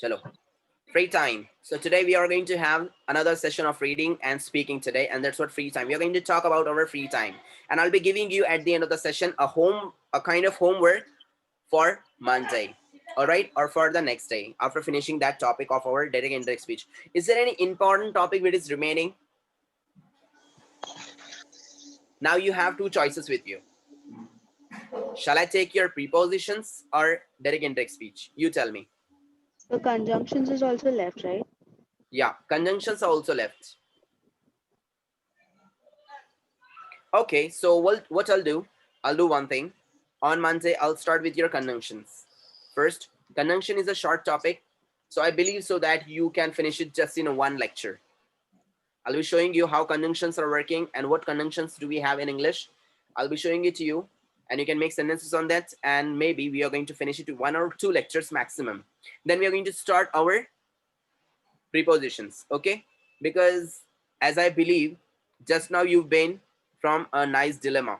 Chalo. Free time. So today we are going to have another session of reading and speaking today, and that's what free time. We are going to talk about our free time, and I'll be giving you at the end of the session a kind of homework for Monday. All right, or for the next day after finishing that topic of our direct indirect speech. Is there any important topic which is remaining? Now you have two choices with you. Shall I take your prepositions or direct indirect speech? You tell me. So conjunctions is also left, right? Yeah, conjunctions are also left. Okay, so what I'll do one thing. On Monday, I'll start with your conjunctions. First, conjunction is a short topic, so I believe so that you can finish it just in a one lecture. I'll be showing you how conjunctions are working and what conjunctions do we have in English. I'll be showing it to you, and you can make sentences on that, and maybe we are going to finish it to one or two lectures maximum. Then we are going to start our prepositions, okay? Because as I believe, just now you've been from a nice dilemma.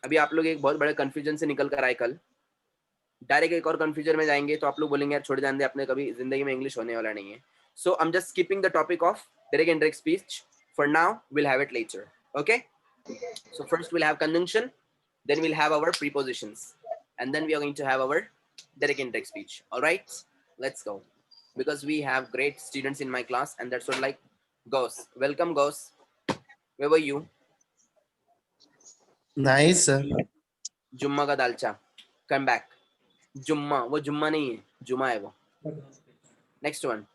अभी आप लोग एक बहुत बड़े confusion से निकल कर आए कल, डायरेक्ट एक और कंफ्यूजन में जाएंगे तो आप लोग बोलेंगे यार छोड़ जान दे, अपने कभी जिंदगी में इंग्लिश होने वाला नहीं है. So I'm just skipping the topic of direct and indirect speech for now. We'll have it later. Okay, so first we'll have conjunction, then we'll have our prepositions, and then we are going to have our direct and indirect speech. All right, let's go, because we have great students in my class, and that's what like Gauss. Welcome Gauss. Where were you? Nice, sir. जुम्मा का दालचा. Come back. जुम्मा, वो जुम्मा नहीं है, जुमा है वो. Next one.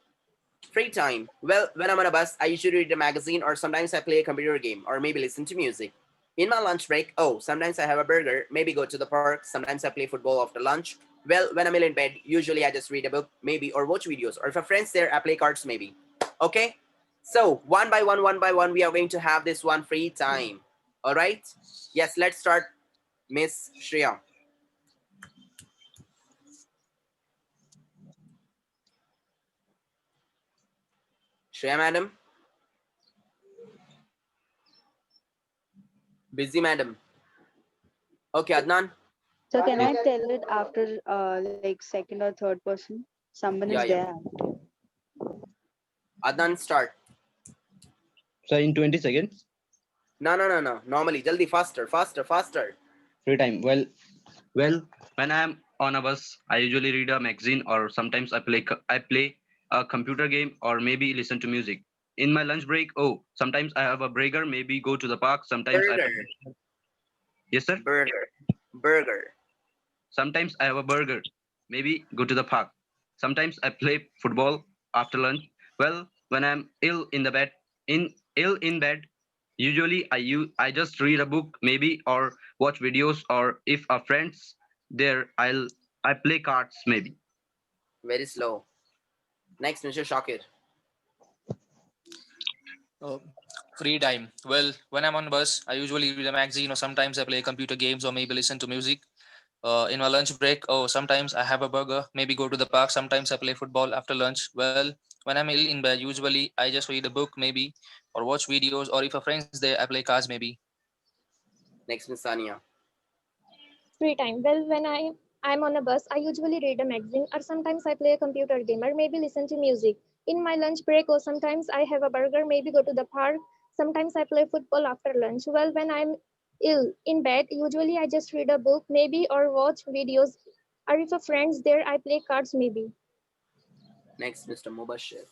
Free time. Well, when I'm on a bus, I usually read a magazine or sometimes I play a computer game or maybe listen to music. In my lunch break, oh, sometimes I have a burger, maybe go to the park, sometimes I play football after lunch. Well, when I'm in bed, usually I just read a book, maybe, or watch videos, or if a friend's there, I play cards, maybe. Okay? So, one by one, we are going to have this one free time. All right? Yes, let's start, Miss Shreya. Shreya, madam? Busy, madam? Okay, Adnan? So can I tell it after like second or third person? Someone is Yeah, yeah. there. Adnan, start. So in 20 seconds, No, no, no, no. Normally, jaldi, faster, faster, faster. free time. Well, when I am on a bus, I usually read a magazine or sometimes I play a computer game or maybe listen to music. In my lunch break, oh, sometimes I have a burger, maybe go to the park. Sometimes I Burger, yes sir. burger, burger. Sometimes I have a burger, maybe go to the park. Sometimes I play football after lunch. Well, when I'm ill in bed, usually I just read a book maybe or watch videos or if a friend's there I play cards maybe. Very slow. Next, Mr. Shakir. Uh, Free time. Well, when I'm on bus, I usually read a magazine or sometimes I play computer games or maybe listen to music. In my lunch break, oh, sometimes I have a burger, maybe go to the park. Sometimes I play football after lunch. Well, when I'm ill in bed, usually I just read a book maybe or watch videos or if a friend's there, I play cards maybe. Next, Miss Sania. Free time. Well, when I'm on a bus, I usually read a magazine or sometimes I play a computer game or maybe listen to music. In my lunch break or sometimes I have a burger, maybe go to the park. Sometimes I play football after lunch. Well, when I'm ill in bed, usually I just read a book maybe or watch videos or if a friend's there, I play cards maybe. Next, Mr. Mubashir.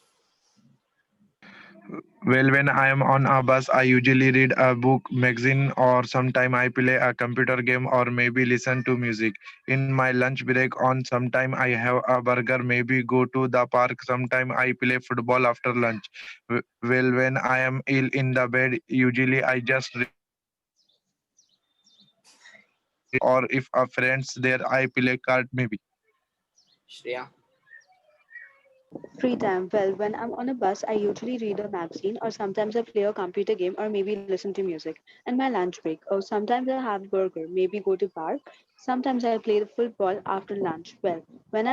Well, when I am on a bus, I usually read a book, magazine, or sometime I play a computer game or maybe listen to music. In my lunch break, on sometime I have a burger, maybe go to the park. Sometime I play football after lunch. Well, when I am ill in the bed, usually I just read a book, maybe or watch videos, or if a friend's there, I play card maybe. Shreya. Free time. Well, when I'm on a bus, I usually read a magazine or sometimes I play a computer game or maybe listen to music. And my lunch break. Or sometimes I have burger, maybe go to park. Sometimes I play the football after lunch. Well, when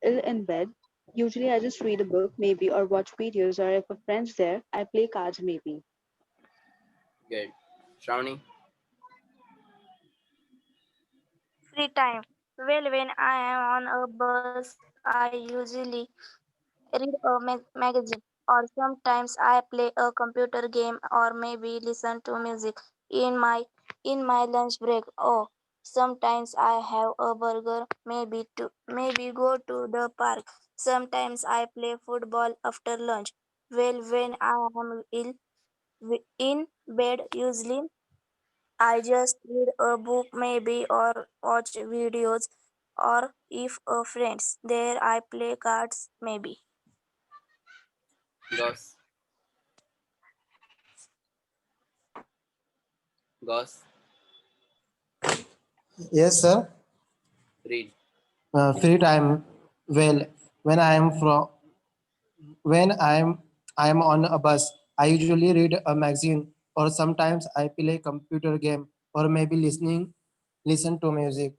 ill in bed, usually I just read a book maybe or watch videos or if a friend's there, I play cards maybe. Good. Shravani. Free time. Well, when I am on a bus, I usually read a magazine, or sometimes I play a computer game or maybe listen to music in my lunch break. Oh, sometimes I have a burger, maybe go to the park. Sometimes I play football after lunch. Well, when I am in bed, usually I just read a book maybe or watch videos, or if a friends there I play cards maybe. Gauss. Gauss, Yes, sir. read. Free time. Well, when I am from when I am on a bus, I usually read a magazine or sometimes I play computer game or maybe listen to music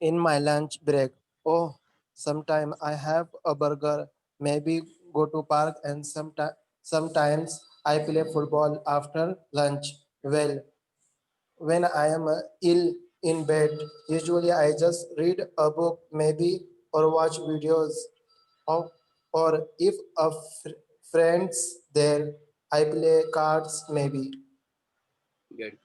in my lunch break. Oh, sometimes I have a burger, maybe go to park and sometimes I play football after lunch. Well, when I am ill in bed, usually I just read a book, maybe, or watch videos. Or, or if a friends there, I play cards, maybe. Good.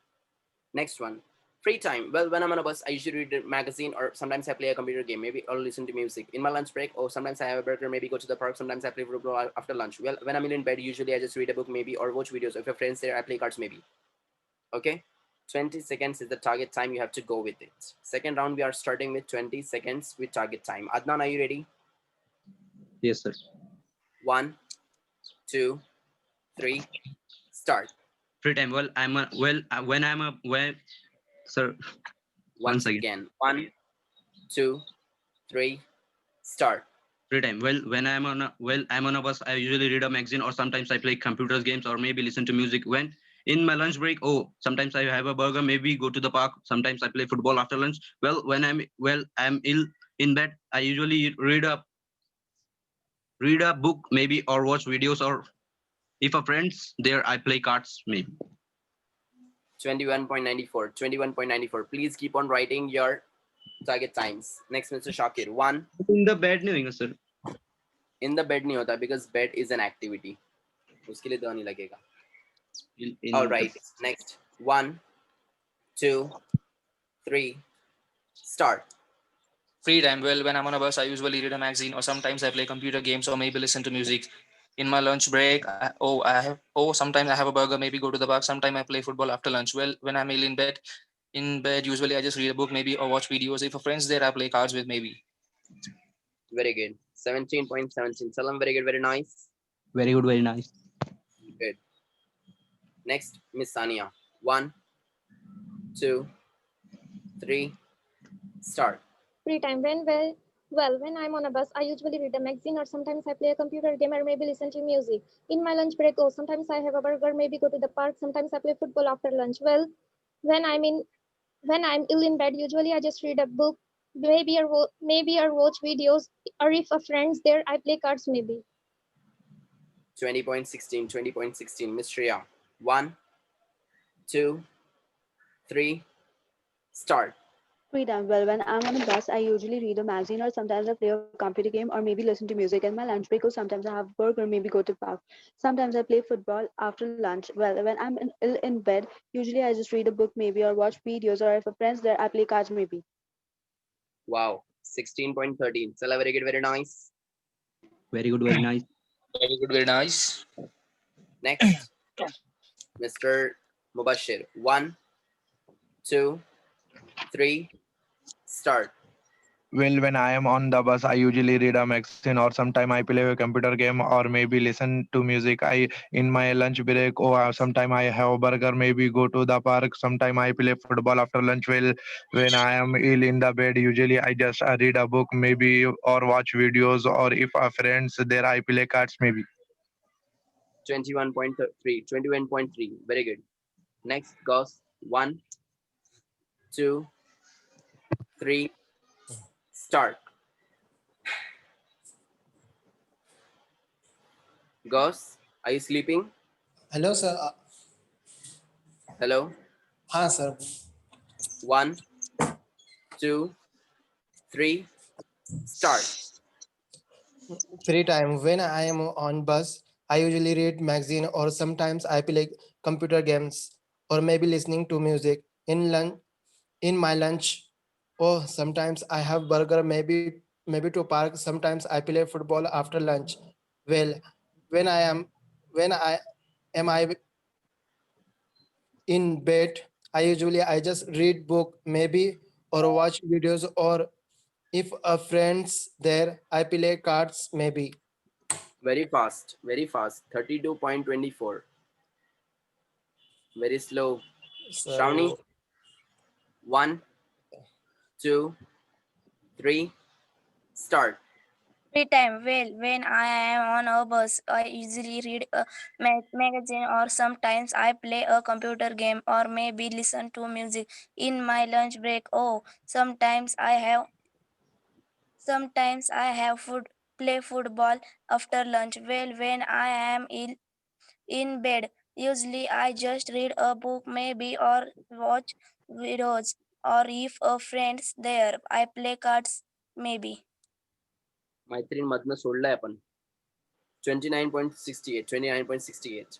Next one. Free time. Well, when I'm on a bus, I usually read a magazine or sometimes I play a computer game, maybe or listen to music. In my lunch break, or sometimes I have a burger, maybe go to the park, sometimes I play football after lunch. Well, when I'm in bed, usually I just read a book, maybe, or watch videos. If your friends there, I play cards, maybe. Okay? 20 seconds is the target time. You have to go with it. Second round, we are starting with 20 seconds with target time. Adnan, are you ready? Yes, sir. 1, 2, 3, start. Free time. Well, when I'm a well, sir. Once Once again. again. 1, 2, 3, start. Free time. Well, I'm on a bus. I usually read a magazine, or sometimes I play computer games, or maybe listen to music. When in my lunch break, oh, sometimes I have a burger, maybe go to the park. Sometimes I play football after lunch. I'm ill in bed. I usually read a book, maybe, or watch videos, or if a friends there, I play cards, maybe. 21.94. 21.94. Please keep on writing your target times. Next, Mr. Shakir. 1, In the bed, नहीं होगा, sir. in the bed नहीं होता because bed is an activity. उसके लिए दवा नहीं लगेगा. In All the right. Next. 1, 2, 3, start. Free time. Well, when I'm on a bus, I usually read a magazine, or sometimes I play computer games, or maybe listen to music. In my lunch break, sometimes I have a burger, maybe go to the park. Sometimes I play football after lunch. Well, when I'm ill in bed, usually I just read a book, maybe, or watch videos. If a friend's there, I play cards with, maybe. Very good. 17.17. Salam, very good, very nice. very good, very nice. Good. Next, Miss Sania. 1, 2, 3, start. Free time. When I'm on a bus, I usually read a magazine or sometimes I play a computer game or maybe listen to music. In my lunch break, oh, sometimes I have a burger, maybe go to the park, sometimes I play football after lunch. Well, when I'm in when I'm ill in bed, usually I just read a book, maybe or watch videos, or if a friend's there, I play cards maybe. 20.16. 20.16. Miss Shreya. 1, 2, 3, start. Free time. Well, when I'm on a bus, I usually read a magazine or sometimes I play a computer game or maybe listen to music in my lunch break or sometimes I have burger, maybe go to park. Sometimes I play football after lunch. Well, when I'm ill in bed, usually I just read a book maybe or watch videos or if a friend's there, I play cards maybe. Wow. 16.13. Salah, very good, very nice. Very good, very nice. Very good, very nice. Next, Mr. Mubashir. 1, 2, 3, start. Well, when I am on the bus, I usually read a magazine or sometime I play a computer game or maybe listen to music. I in my lunch break or sometime I have a burger, maybe go to the park. Sometime I play football after lunch. Well, when I am ill in the bed, usually I just read a book, maybe or watch videos, or if a friends there, I play cards, maybe. 21.3. 21.3. Very good. Next, Gauss. 1, 2, 3, start. Gauss, are you sleeping? Hello, sir. Hello? हाँ sir. 1, 2, 3, start. Free time. When I am on bus, I usually read magazine or sometimes I play computer games or maybe listening to music. In my lunch, oh, sometimes I have burger, maybe to park. Sometimes I play football after lunch. Well, when I am when I in bed, I just read book maybe or watch videos or if a friend's there, I play cards maybe. Very fast, very fast. 32.24. Very slow. Shravani, So 1, 2, 3, start. Free time. Well, when I am on a bus, I usually read a magazine or sometimes I play a computer game or maybe listen to music in my lunch break. Oh, sometimes I have play football after lunch. Well, when I am in bed, usually I just read a book maybe or watch videos or if a friend's there, I play cards maybe. मैत्रीण मधनं सोडलाय आपण 29.68. 29.68.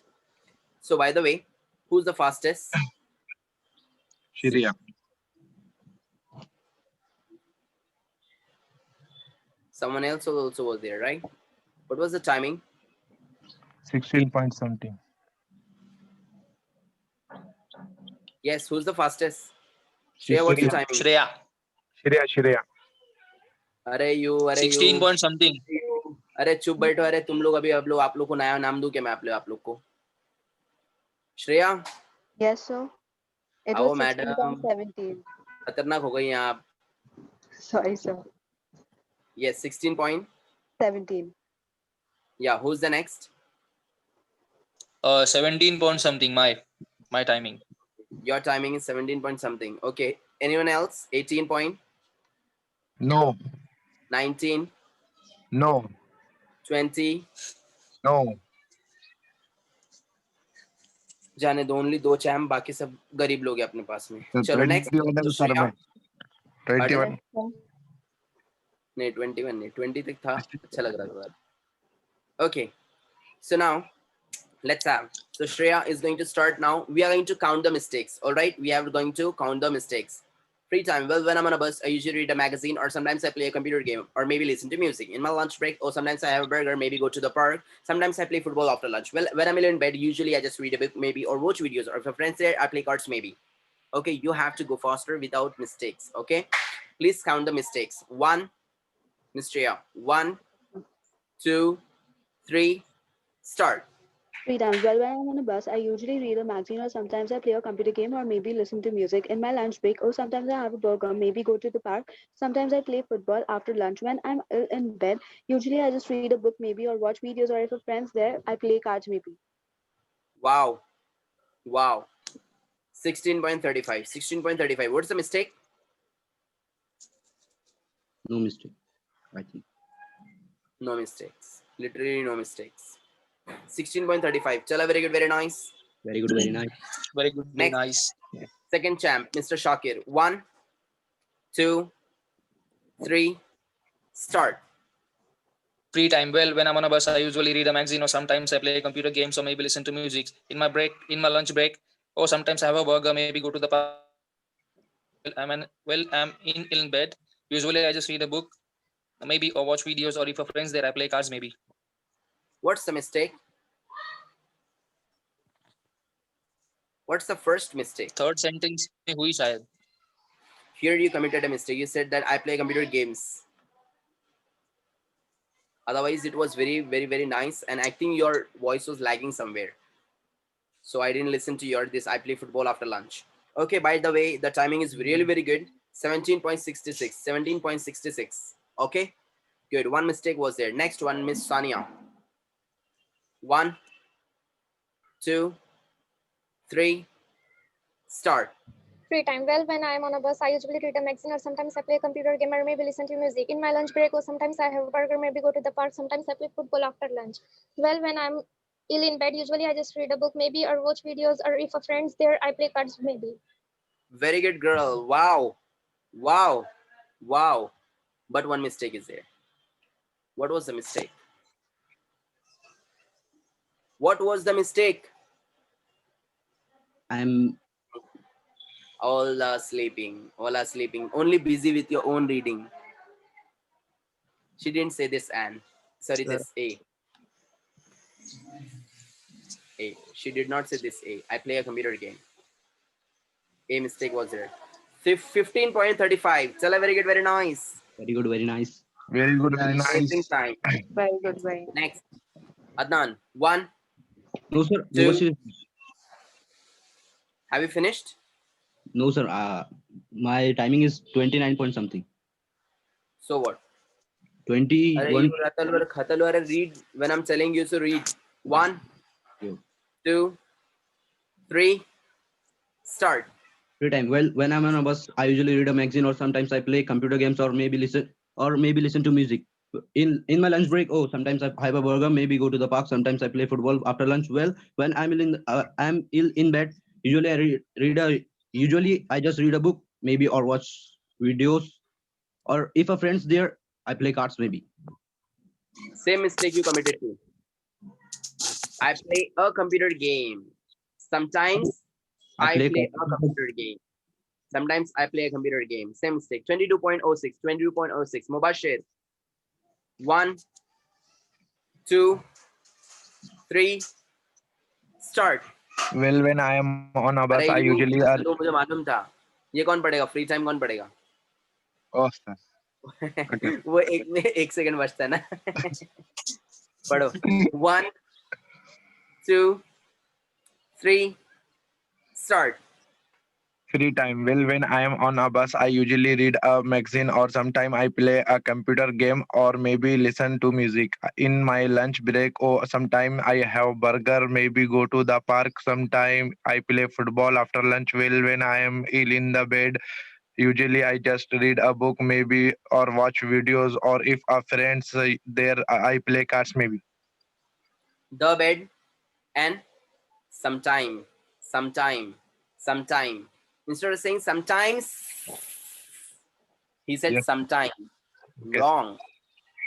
So by the way, who's the fastest? Shreya. Someone else also was there, right? What was the timing? 16 point something. Yes, who's the fastest? Shreya, what's the Shreya. timing? Shreya, Shreya. अरे you 16 point something. अरे चुप बैठो. अरे तुम लोग अभी आप लोग को नया नाम दूं क्या मैं आप लोग को? Shreya, Yes, sir. It आओ was मैडम. 16.17. खतरनाक हो गई हैं आप. Sorry, sir. Yes, 16 point. 17. Yeah, who's the next? 17 point something. My timing. Your timing is 17 point something. Okay. Anyone else? 18 point, No, 19, no, 20. no. जाने दो. ओनली 2 चैम, बाकी सब गरीब लोग हैं अपने पास में. तो चलो नेक्स्ट. 21 तो सर श्रेया. में 21. Yes, sir. नहीं 21 नहीं, 20 तक था. अच्छा लग रहा था. Okay. So now let's have. So Shreya is going to start now. We are going to count the mistakes. All right. We are going to count the mistakes. Free time. Well, when I'm on a bus, I usually read a magazine or sometimes I play a computer game or maybe listen to music. In my lunch break, or sometimes I have a burger, maybe go to the park. Sometimes I play football after lunch. Well, when I'm in bed, usually I just read a book maybe or watch videos or if a friend's there, I play cards maybe. Okay, you have to go faster without mistakes. Okay, please count the mistakes. 1, Miss Shreya. 1, 2, 3, start. Free time. Well, when I'm on a bus, I usually read a magazine or sometimes I play a computer game or maybe listen to music in my lunch break or sometimes I have a burger, maybe go to the park. Sometimes I play football after lunch. When I'm ill in bed, usually I just read a book maybe or watch videos or if a friend's there, I play cards maybe. Wow. Wow. 16.35. 16.35. What's the mistake? No mistake, I think. No mistakes. Literally no mistakes. 16.35. Chala, very good, very nice. Very good, very nice. Very good. Very Next. nice. Second champ, Mr. Shakir. 1, 2, 3, start. Free time. Well, when I'm on a bus, I usually read a magazine or sometimes I play computer games or maybe listen to music. In my lunch break, or sometimes I have a burger, maybe go to the park. I'm in bed. Usually I just read a book, maybe or watch videos or if a friend's there, I play cards maybe. What's the mistake? What's the first mistake? Third sentence में हुई शायद. Here you committed a mistake. You said that I play computer games. Otherwise, it was very, very, very nice. And I think your voice was lagging somewhere. So I didn't listen to your this. I play football after lunch. Okay, by the way, the timing is really, very good. 17.66. 17.66. Okay, good. One mistake was there. Next one, Miss Sania. 1, 2, 3, start. Free time. Well, when I'm on a bus, I usually read a magazine or sometimes I play a computer game or maybe listen to music. In my lunch break, or sometimes I have a burger, maybe go to the park. Sometimes I play football after lunch. Well, when I'm ill in bed, usually I just read a book maybe or watch videos or if a friend's there, I play cards maybe. Very good, girl. Wow. Wow. Wow. But one mistake is there. What was the mistake? What was the mistake? I'm All are sleeping. All are sleeping. Only busy with your own reading. She didn't say this, Anne. Sorry, Sir. this A. A. She did not say this A. I play a computer game. A mistake was there. 15.35. Chala, very good, very nice. very good, very nice. Very good, very Amazing nice. time. Very good, very. Next. Adnan. 1, No, sir. 2. What's your- Have you finished? No, sir. My timing is 29 point something. So what? 21. Read when I'm telling you to read. 1, Yeah. 2, 3. Start. Free time. Well, when I'm on a bus, I usually read a magazine, or sometimes I play computer games, or maybe listen to music. In my lunch break, sometimes I have a burger, maybe go to the park. Sometimes I play football after lunch. Well, when I'm ill in bed. Usually I just read a book, maybe, or watch videos, or if a friend's there, I play cards, maybe. Same mistake you committed to. I play a computer game. Sometimes I play play a cards. computer game. Sometimes I play a computer game. Same mistake. 22.06. 22.06. Mubashir. 1, 2, 3. Start. Well, when I am on a bus, अरे I ये usually are. तो मुझे मालूम था. ये कौन पढ़ेगा? Free time कौन पढ़ेगा? Oh, sir. Okay. वो एक में 1 सेकंड बचता है ना. पढ़ो. 1, 2, 3. Start. Free time. Well, when I am on a bus, I usually read a magazine or sometime I play a computer game or maybe listen to music. In my lunch break or sometime I have burger, maybe go to the park. Sometime I play football after lunch. Well, when I am ill in the bed, usually I just read a book maybe or watch videos or if a friends there, I play cards maybe. The bed and sometime, sometime. Instead of saying sometimes, he said Yes. sometime. Yes.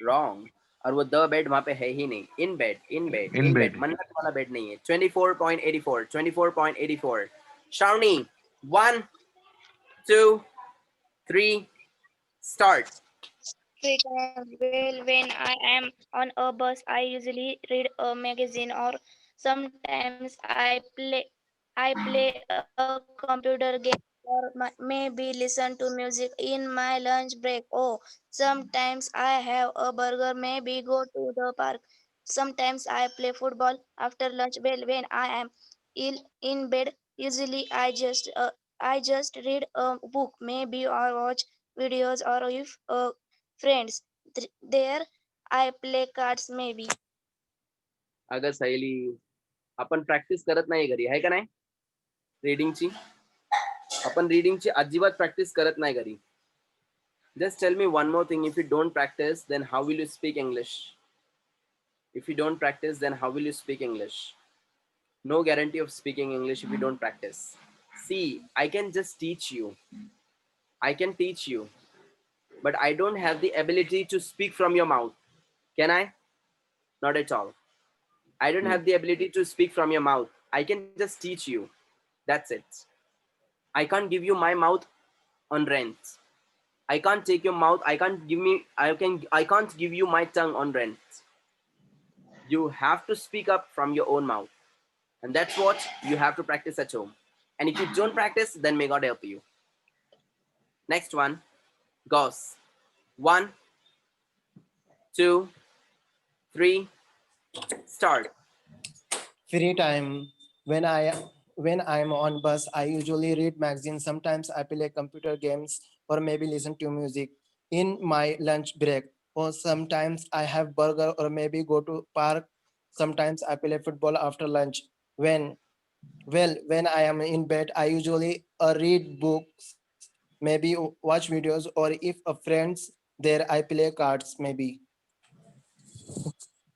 Wrong. और वो the bed वहां पे है ही नहीं. In bed In bed bed. मन्नत वाला bed नहीं है. 24.84. Shawnee. 1, 2, 3. Start. Free time. Well, when I am on a bus, I usually read a magazine or sometimes I play a computer game or maybe listen to music in my lunch break. Oh, sometimes I have a burger, maybe go to the park. Sometimes I play football after lunch. Well, when I am ill in bed, usually I just read a book, maybe or watch videos or if friends there I play cards maybe. अगं सहेली, आपण practice करत नाही घरी, आहे का नाही? रीडिंगची आपण रीडिंगची अजिबात प्रॅक्टिस करत नाही घरी. Just tell me one more thing. If you don't practice, then how will you speak English? If you don't practice, then how will you speak English? No guarantee of speaking English if you don't practice. See, I can just teach you. I can teach you. But I don't have the ability to speak from your mouth. Can I? Not at all. I don't have the ability to speak from your mouth. I can just teach you. That's it. I can't give you my mouth on rent. I can't take your mouth. I can't give you my tongue on rent. You have to speak up from your own mouth. And that's what you have to practice at home. And if you don't practice, then may God help you. Next one, Goss. 1, 2, 3. Start. Free time. When I'm on bus, I usually read magazines. Sometimes I play computer games or maybe listen to music in my lunch break. Or sometimes I have burger or maybe go to park. Sometimes I play football after lunch. When I am in bed, I usually read books, maybe watch videos, or if a friends there, I play cards maybe.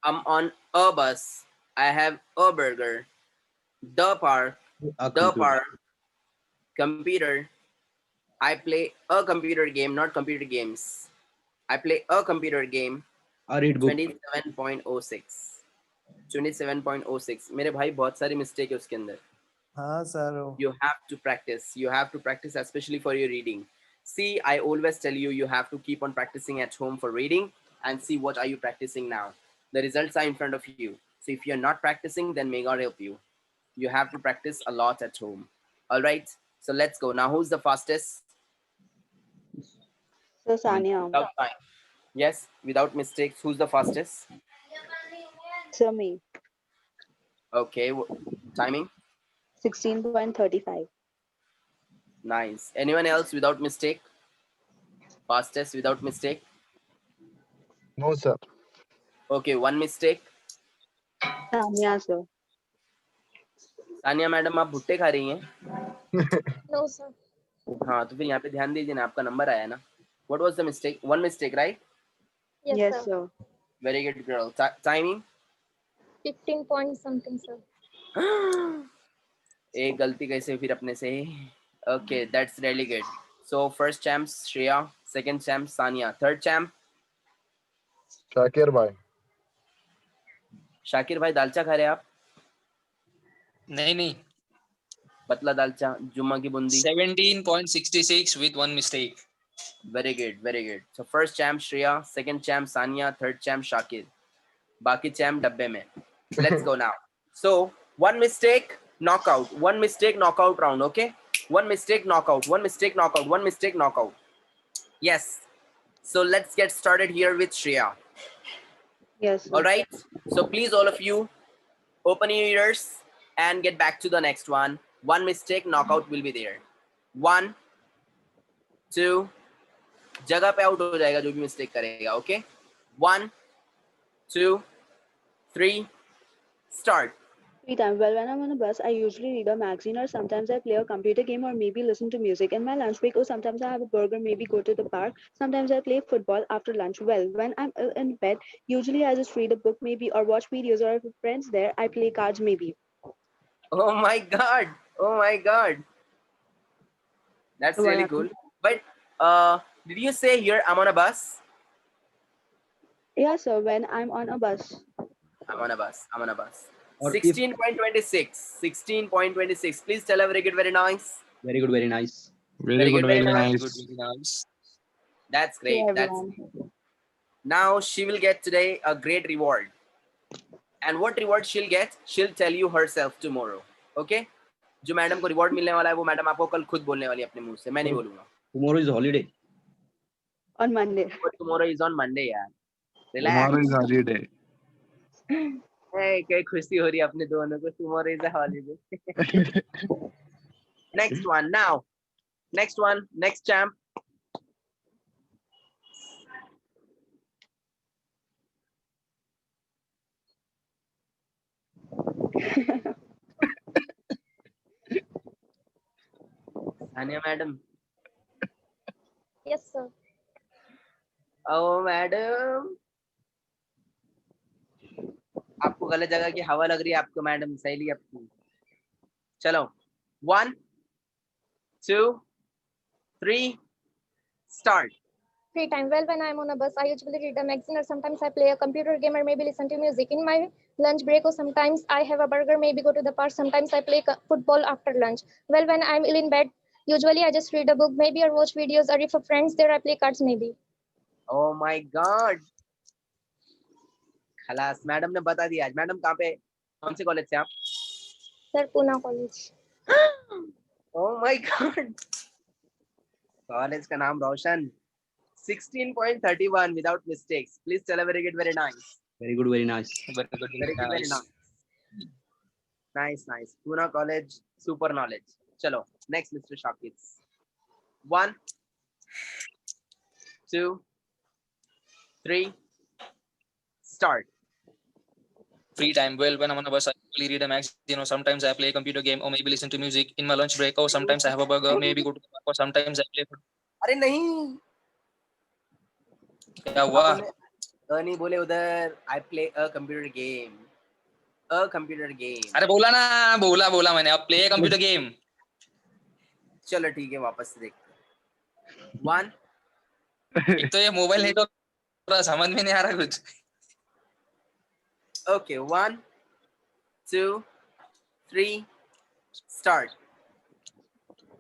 I'm on a bus. I have a burger. The park. Computer. I play a computer game, not computer games. I play a computer game. I read book. 27.06. 27.06. मेरे भाई बहुत सारी mistake है उसके अंदर. हाँ sir. You have to practice. You have to practice, especially for your reading. See, I always tell you, you have to keep on practicing at home for reading and see what are you practicing now. The results are in front of you. So if you're not practicing, then may God help you. You have to practice a lot at home. All right. So let's go. Now, who's the fastest? So Sania, Without time. Yes, without mistakes. Who's the fastest? so me, Okay. Timing? 16.35. Nice. Anyone else without mistake? Fastest without mistake? No, sir. Okay, one mistake. Sania, sir. Sania madam आप भुट्टे खा रही हैं? No, sir. हाँ तो फिर यहाँ पे ध्यान दीजिए ना, आपका नंबर आया ना. What was the mistake? One mistake, right? Yes, Yes, sir. sir. Very good girl. Timing? 15 point something, sir. एक गलती कैसे फिर अपने से. Okay, that's really good. So first champ Shreya, second champ Sania, third champ Shakir bhai. Shakir भाई. दालचा खा रहे हैं आप? नहीं. पतला दालचा, जुम्मा की Bundi. 17.66 with one mistake. Very good, very good. So first champ Shreya, second champ Sania, third champ Shakir. बाकी champ डब्बे में. Let's go now. So one mistake, knockout. One mistake, knockout round. Okay. One mistake, knockout. One mistake, knockout. One mistake, knockout. Yes. So let's get started here with Shreya. Yes, sir. All right. So please, all of you, open your ears and get back to the next one. One mistake, knockout will be there. 1, 2. जगह पे out हो जाएगा जो भी mistake करेगा. Okay. 1, 2, 3. Start. Free time. Well, when I'm on a bus, I usually read a magazine or sometimes I play a computer game or maybe listen to music. In my lunch break, or sometimes I have a burger, maybe go to the park. Sometimes I play football after lunch. Well, when I'm ill in bed, usually I just read a book maybe or watch videos or if a friend's there, I play cards maybe. Oh my God. Oh my God. That's What really happened? cool. But did you say here I'm on a bus? Yeah, sir, when I'm on a bus. I'm on a bus. I'm on a bus. Or if- 16.26. 16.26. Please tell her very good, very nice. Very good, very nice. Very good, very very Very nice. good, very nice. That's great. Yeah, That's everyone. now she will get today a great reward. And what reward she'll get, she'll tell you herself tomorrow. Okay? जो madam को reward मिलने वाला है वो madam आपको कल खुद बोलने वाली है अपने मुंह से, मैं नहीं बोलूंगा. Tomorrow is holiday. On Monday. But tomorrow is on Monday यार. Tomorrow Relax. is holiday. Hey, क्या खुशी हो रही है अपने दोनों को. Tomorrow is a holiday. Next one now. Next one. Next champ. Sania madam. Yes, sir. Oh madam. आपको गलत जगह की हवा लग रही है आपको मैडम. सहेली आपकी. चलो. 1, 2, 3. Start. Free time. Well, when I'm on a bus, I usually read a magazine or sometimes I play a computer game or maybe listen to music. In my lunch break or sometimes I have a burger, maybe go to the park. Sometimes I play football after lunch. Well, when I'm ill in bed, usually I just read a book, maybe or watch videos or if a friend's there, I play cards maybe. Oh my God. खलास madam ने बता दिया आज. Madam कहाँ पे, कौन से college से आप? Sir, Pune College. Oh my God. College का नाम रोशन. 16.31 without mistakes. Please tell her very good, very nice. Very good, very nice. Very good, Very good, very nice. Nice, nice. Pune College, super knowledge. Chalo, next Mr. Shakir. 1, 2, 3. Start. Free time. Well, when I'm on a bus, I usually read a magazine or sometimes I play a computer game or maybe listen to music. In my lunch break, or sometimes I have a burger, maybe go to the park, or sometimes I play football. अरे नहीं. क्या हुआ? नहीं बोले उधर. I play a computer game. A computer game. अरे बोला ना, बोला मैंने. अब play a computer game. चलो ठीक है, वापस से देखते. 1. एक तो ये मोबाइल नेटवर्क थोड़ा समझ में नहीं आ रहा कुछ. Okay, 1, 2, 3, start.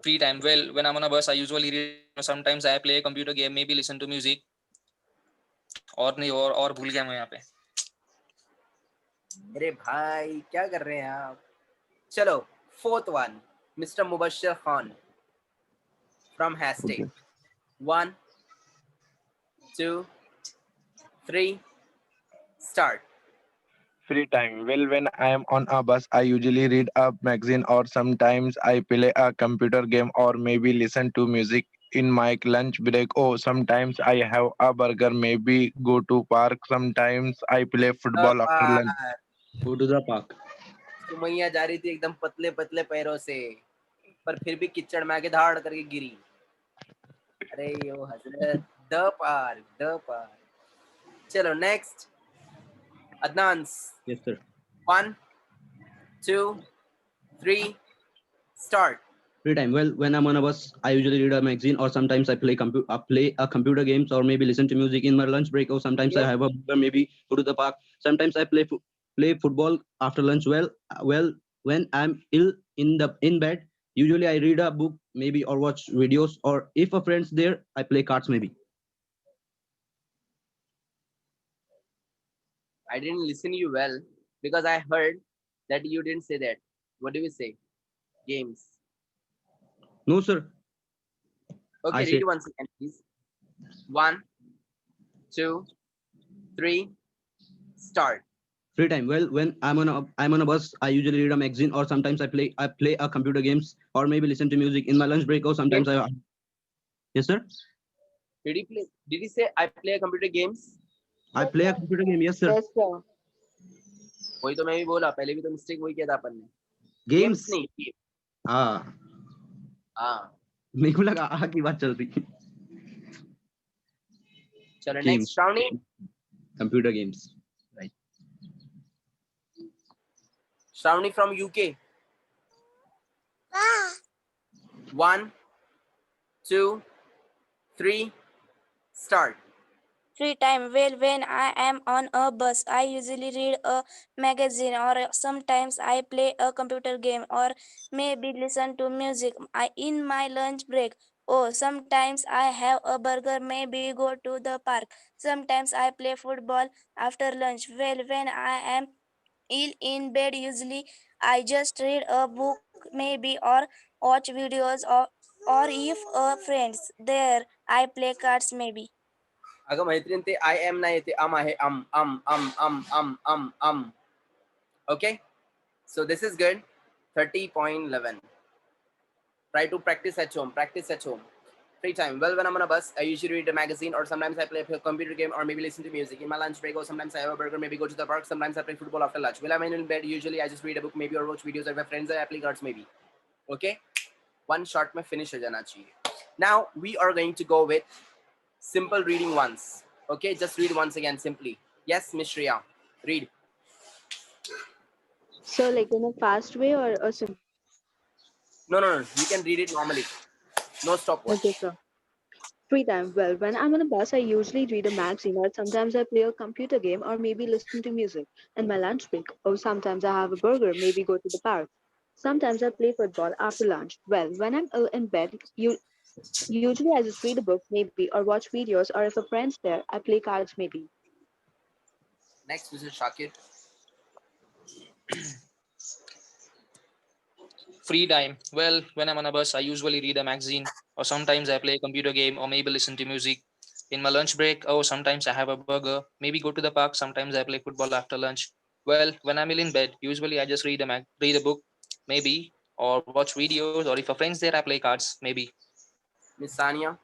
Free time. Well, when I'm on a bus, I usually read. Sometimes I play a computer game, maybe listen to music. और नहीं और भूल गया मैं यहाँ पे. अरे भाई क्या कर रहे हैं आप? चलो, fourth one, Mr. Mubashir Khan from Hashtag. 1, 2, 3, start. Free time. Well, when I am on a bus, I usually read a magazine or sometimes I play a computer game or maybe listen to music in my lunch break. Oh, sometimes I have a burger, maybe go to park. Sometimes I play football after lunch. Go to the park. Sumaiya जा रही थी एकदम पतले पतले पैरों से, पर फिर भी किचड़ में आके धाड़ करके गिरी. अरे यो हजरत, द पार्क. चलो next, Adnan. Yes, sir. 1, 2, 3, start. Free time. Well, when I'm on a bus, I usually read a magazine or sometimes I play computer games or maybe listen to music in my lunch break or sometimes I have a burger, maybe go to the park. Sometimes I play football after lunch. Well, when I'm ill in bed, usually I read a book maybe or watch videos or if a friend's there, I play cards maybe. I didn't listen you well because I heard that you didn't say that. What do you say? Games. No, sir. Okay, I read said- once again, please. 1, 2, 3, start. Free time. Well, when I'm on a bus, I usually read a magazine or sometimes I play a computer games or maybe listen to music in my lunch break or sometimes I. Yes, sir. Did he say I play computer games? I play a computer game. Yes, sir. Yes, sir. वही तो मैं भी बोला, पहले भी तो mistake वही किया था अपन ने. Games. नहीं, game. हाँ. हाँ. मेरे को लगा आह की बात चल रही. चलो Games. next, Shravani. Computer games. Right. Shravani from UK. 1, 2, 3, start. Free time. Well, when I am on a bus, I usually read a magazine or sometimes I play a computer game or maybe listen to music in my lunch break. Oh, sometimes I have a burger, maybe go to the park. Sometimes I play football after lunch. Well, when I am ill in bed, usually I just read a book, maybe, or watch videos, or if a friend's there, I play cards, maybe. अगं मैत्रीण ते I am नाही ते आहे Okay, so this is good. 30.11. Try to practice at home. Free time. Well, when I'm on a bus, I usually read a magazine or sometimes I play a computer game or maybe listen to music. In my lunch break or sometimes I have a burger, maybe go to the park. Sometimes I play football after lunch. Well, I'm in bed. Usually I just read a book maybe or watch videos of my friends or I play cards maybe. Okay? One shot mein finish ho jana chahiye. Now we are going to go with simple reading once. Okay? Just read once again simply. Yes, Miss Shreya. Read. So, like in a fast way or a simple? No. You can read it normally. No stopwatch. Okay, sir. Free time. Well, when I'm on a bus, I usually read a magazine or sometimes I play a computer game or maybe listen to music in my lunch break. Or sometimes I have a burger, maybe go to the park. Sometimes I play football after lunch. Well, when I'm ill in bed, usually I just read a book, maybe, or watch videos, or if a friend's there, I play cards, maybe. Next, Mr. Shakir. Free time. Well, when I'm on a bus, I usually read a magazine or sometimes I play a computer game or maybe listen to music. In my lunch break, oh, sometimes I have a burger, maybe go to the park. Sometimes I play football after lunch. Well, when I'm ill in bed, usually I just read a book, maybe, or watch videos, or if a friend's there, I play cards, maybe. Miss Sania.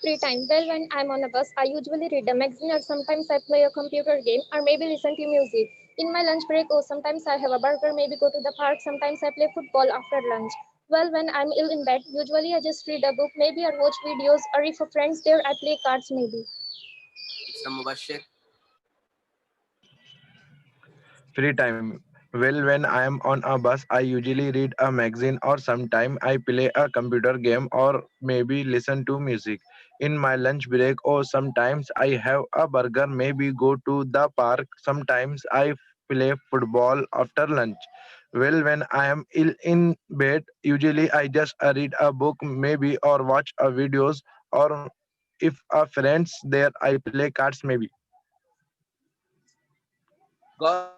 Free time. Well, when I'm on a bus, I usually read a magazine or sometimes I play a computer game or maybe listen to music. In my lunch break, or sometimes I have a burger, maybe go to the park, sometimes I play football after lunch. Well, when I'm ill in bed, usually I just read a book, maybe or watch videos, or if a friend's there, I play cards, maybe. Mr. Mubashir. Free time. Well, when I am on a bus, I usually read a magazine or sometime I play a computer game or maybe listen to music. in my lunch break, or sometimes I have a burger, maybe go to the park. Sometimes I play football after lunch. Well, when I am ill in bed, usually I just read a book, maybe, or watch a videos, or if a friends there, I play cards, maybe. Got it.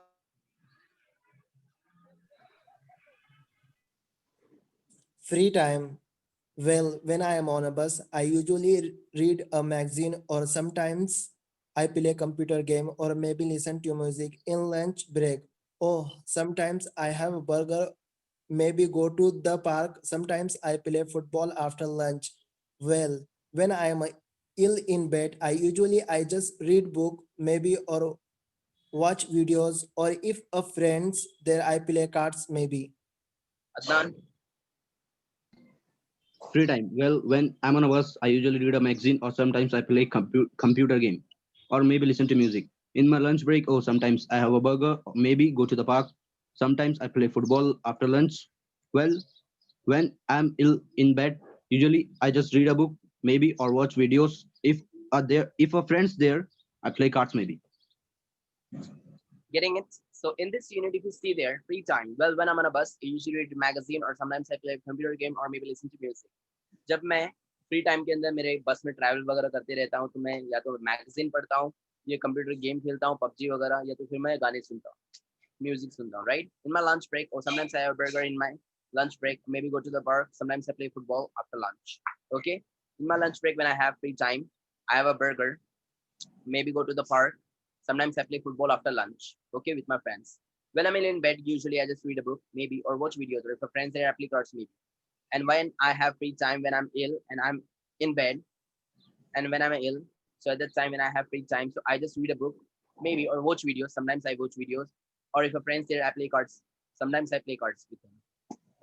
Free time. Well, when I am on a bus, I usually read a magazine or sometimes I play a computer game or maybe listen to music in lunch break. Oh, sometimes I have a burger, maybe go to the park. Sometimes I play football after lunch. Well, when I am ill in bed, I just read book maybe or watch videos or if a friends there I play cards maybe. Adnan. Free time. Well, when I'm on a bus, I usually read a magazine or sometimes I play computer game or maybe listen to music. In my lunch break, or sometimes I have a burger or maybe go to the park. Sometimes I play football after lunch. Well, when I'm ill in bed, usually I just read a book, maybe or watch videos. If a friend's there, I play cards maybe. Getting it? So in this unit, if you see there, free time. Well, when I'm on a bus, I usually read a magazine or sometimes I play a computer game or maybe listen to music. जब मैं free time के अंदर मेरे बस में travel वगैरह करते रहता हूँ तो मैं या तो मैगजीन पढ़ता हूँ या कंप्यूटर गेम खेलता हूँ पबजी वगैरह या तो फिर मैं गाने सुनता हूँ music सुनता हूँ right in my lunch break or sometimes I have a burger in my lunch break maybe go to the park sometimes I play football after lunch okay in my lunch break when I have free time I have a burger maybe go to the park. Sometimes I play football after lunch, okay, with my friends. When I'm in bed, usually I just read a book, maybe, or watch videos, or if a friend's there, I play cards, maybe. And when I have free time, when I'm ill and I'm in bed, and when I'm ill, so at that time when I have free time, so I just read a book, maybe, or watch videos. Sometimes I watch videos, or if a friend's there, I play cards. Sometimes I play cards with him,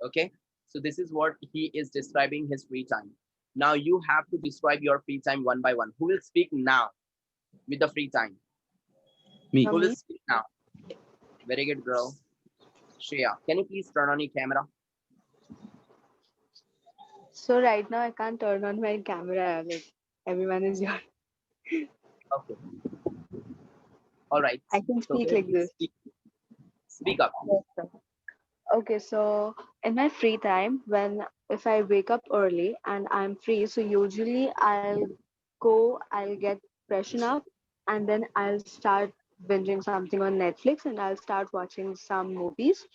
okay. So this is what he is describing his free time. Now you have to describe your free time one by one. Who will speak now with the free time? Me. Who will Me. speak now? Very good, girl. Shreya, can you please turn on your camera? So right now I can't turn on my camera. Like everyone is here. Okay. All right. I can So speak can you like please this. speak up? Yes, sir. Okay, so in my free time, when if I wake up early and I'm free, so usually I'll get freshen up, and then I'll start binging something on Netflix, and I'll start watching some movies.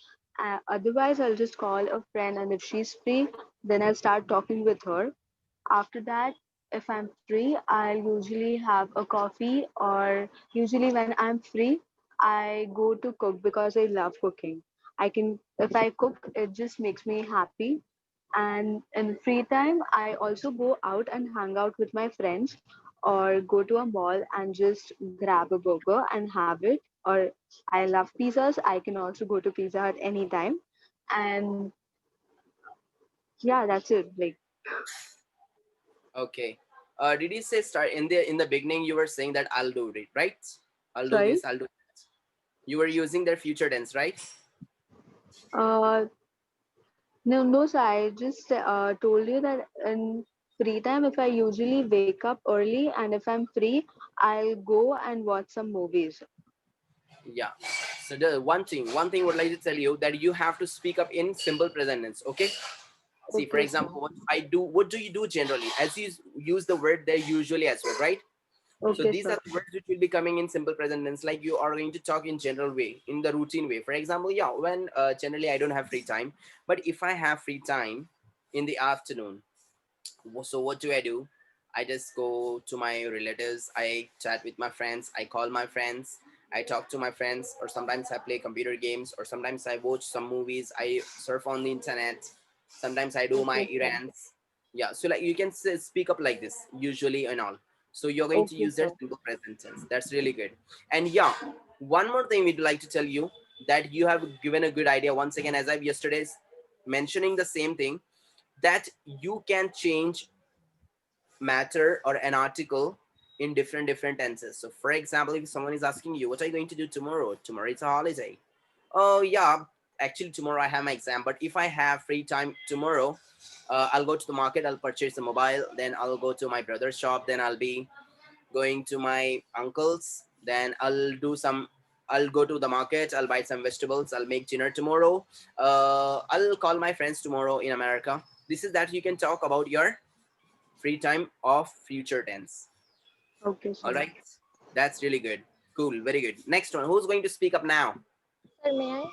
Otherwise, I'll just call a friend, and if she's free, then I'll start talking with her. After that, if I'm free, I usually have a coffee, or usually when I'm free, I go to cook because I love cooking. If I cook, it just makes me happy. And in free time, I also go out and hang out with my friends, or go to a mall and just grab a burger and have it. Or I love pizzas, I can also go to Pizza Hut anytime. And yeah, that's it. Like, Okay. Did you say start in the beginning? You were saying that I'll do it, right? I'll do sorry. this. I'll do that. You were using their future tense, right? Uh, No, no, sir. I just told you that in free time, if I usually wake up early and if I'm free, I'll go and watch some movies. Yeah. So the one thing would like to tell you that you have to speak up in simple present tense. Okay. See, for Okay, sir. example, what I do. What do you do generally? As you use the word there usually as well, right? So Okay, these sir. are the words which will be coming in simple present tense, like you are going to talk in general way, in the routine way. For example, yeah, when generally I don't have free time, but if I have free time in the afternoon, so what do I do? I just go to my relatives, I chat with my friends, I call my friends, I talk to my friends, or sometimes I play computer games, or sometimes I watch some movies, I surf on the internet, sometimes I do my Okay, sir. errands. Yeah, so like you can speak up like this usually and all. So you're going to Okay, use their sir. simple present tense. That's really good. And yeah, one more thing we'd like to tell you, that you have given a good idea once again, as I've yesterday's mentioning the same thing, that you can change matter or an article in different tenses. So for example, if someone is asking you, what are you going to do tomorrow? Tomorrow it's a holiday. Oh yeah, actually tomorrow I have my exam, but if I have free time tomorrow, I'll go to the market, I'll purchase a mobile, then I'll go to my brother's shop, then I'll be going to my uncle's, then I'll go to the market, I'll buy some vegetables, I'll make dinner tomorrow. I'll call my friends tomorrow in America. This is that you can talk about your free time of future tense. Okay, All sir. right, that's really good. Cool, very good. Next one, who's going to speak up now? Sir, may I?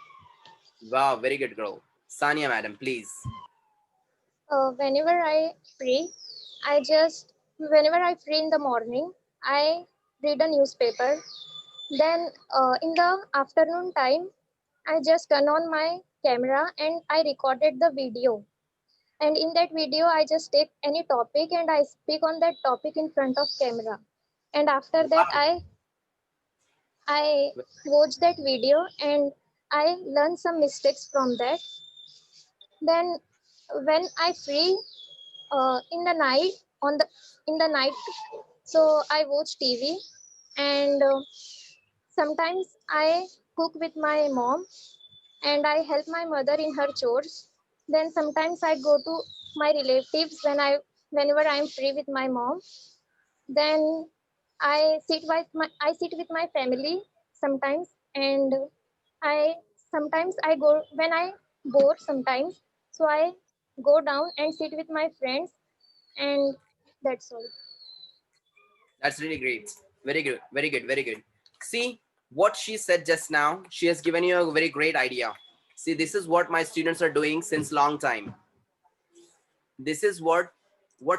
Wow, very good girl. Sania madam, please. Whenever I free, whenever I free in the morning, I read a newspaper. Then in the afternoon time, I just turn on my camera and I recorded the video. And in that video, I just take any topic and I speak on that topic in front of camera. And after that, Wow. I watch that video and I learn some mistakes from that. Then when I free in the night on the in the night, so I watch TV and sometimes I cook with my mom and I help my mother in her chores. Then sometimes I go to my relatives whenever I am free with my mom. Then I sit with my family sometimes, and I sometimes I go when I bored sometimes, so I go down and sit with my friends, and that's all. That's really great. Very good, very good, very good. See what she said just now. She has given you a very great idea. See, this is what my students are doing since long time. This is what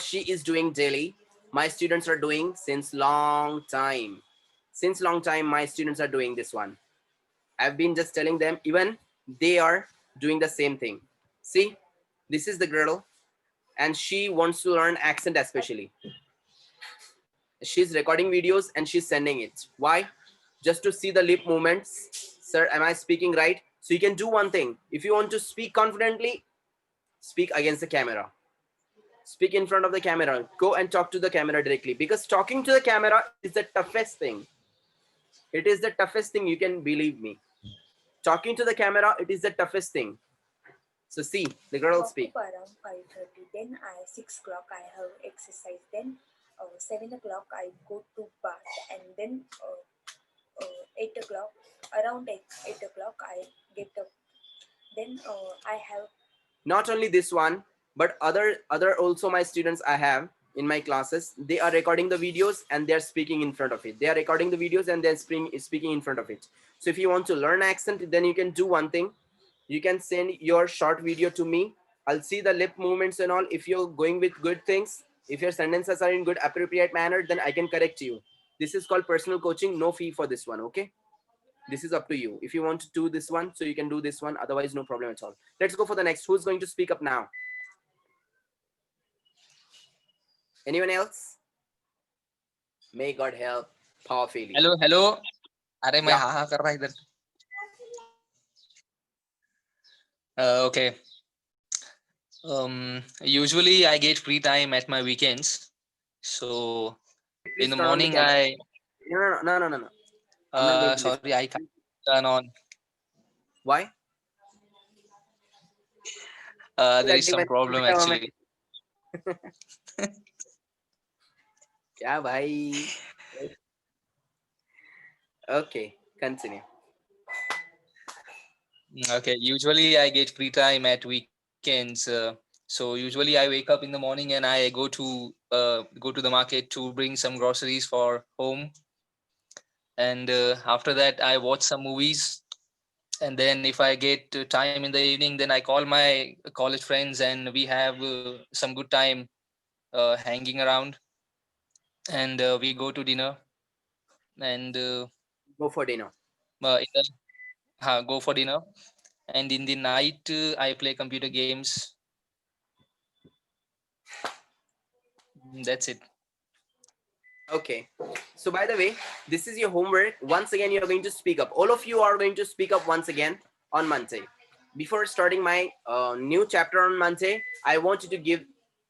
she is doing daily. My students are doing since long time. Since long time, my students are doing this one. I've been just telling them, even they are doing the same thing. See, this is the girl, and she wants to learn accent especially. She's recording videos and she's sending it. Why? Just to see the lip movements. Sir, am I speaking right? So you can do one thing. If you want to speak confidently, speak against the camera. Speak in front of the camera. Go and talk to the camera directly, because talking to the camera is the toughest thing. It is the toughest thing, you can believe me. Talking to the camera, it is the toughest thing. So see, the girl Woke speak. up around 5:30. Then 6 o'clock I have exercise. Then 7 o'clock I go to bath, and then 8 o'clock, around 8 o'clock I get up. Then I have Not only this one, but other also my students I have in my classes, they are recording the videos and they're speaking in front of it. They are recording the videos and they're speaking in front of it. So if you want to learn accent, then you can do one thing. You can send your short video to me. I'll see the lip movements and all. If you're going with good things, if your sentences are in good appropriate manner, then I can correct you. This is called personal coaching. No fee for this one. Okay, this is up to you. If you want to do this one, so you can do this one, otherwise no problem at all. Let's go for the next. Who's going to speak up now? Anyone else? May God help powerfully. Hello hello अरे मैं Yeah. हाँ हाँ कर रहा इधर okay. Usually I get free time at my weekends, so Please in the turn on the morning camera. I No. I'm not going to listen. sorry I can't turn on. Why? There is some problem actually. क्या भाई? Okay, continue. Okay, usually I get free time at weekends. So usually I wake up in the morning and I go to the market to bring some groceries for home. And after that, I watch some movies. And then if I get time in the evening, then I call my college friends and we have some good time hanging around. And we go to dinner. And Go for dinner. in the, go for dinner. And in the night, I play computer games. That's it. Okay. So by the way, this is your homework. Once again, you're going to speak up. All of you are going to speak up once again on Monday. Before starting my new chapter on Monday, I want you to give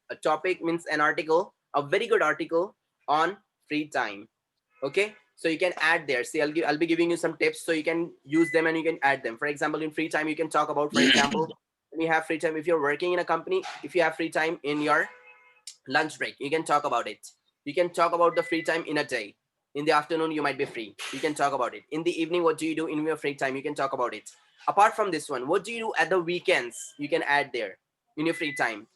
a topic, means an article, a very good article on free time. Okay. So you can add there. See, I'll be giving you some tips so you can use them and you can add them. For example, in free time, you can talk about, for example, when you have free time, if you're working in a company, if you have free time in your lunch break, you can talk about it. You can talk about the free time in a day. In the afternoon, you might be free. You can talk about it. In the evening, what do you do in your free time? You can talk about it. Apart from this one, what do you do at the weekends? You can add there in your free time.